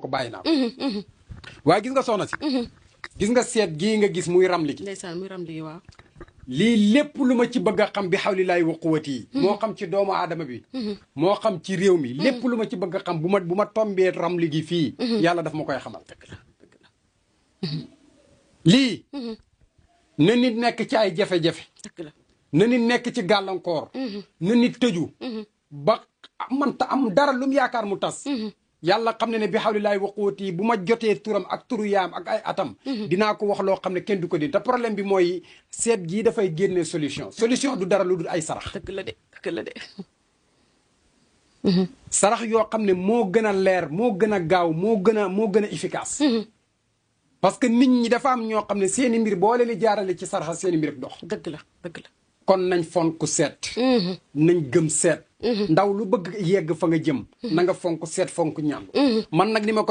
ko bàyyi naa ko waaye gis nga soxna si gis nga seet gii nga gis muy ramli gi ndeysaan muy ramli gi waaw lii lépp lu ma ci bëgg a xam bi xawlilaay wa quwwati yi moo xam ci doomu aadama bi moo xam ci réew mi lépp lu ma ci bëgg a xam bu ma tombee ramli gi fii yàlla daf ma koy xamal lii na nit nekk ci ay jafe-jafe na nit nekk ci gàllankoor na nit tëju ba manta am dara lu mu yaakaar mu tas yàlla xam ne bi xawlilaay wa quwwati yi bu ma jotee turam ak turu yaam ak ay atam dinaa ko wax loo xam ne kenn du ko di te problème bi mooy seet gii dafay génne solution du dara lu dul ay sarax dëgg la de sarax yoo xam ne moo gën a leer moo gën a gaaw moo gën a efficace parce que nit ñi dafa am ñoo xam ne seeni mbir boo leen di jaarale ci saraxa seeni mbir dox dëgg la kon nañ fonk seet nañ gëm seet ndaw lu bëgg yegg fa nga jëm na nga fonk seet fonk ñaan man nag ni ma koy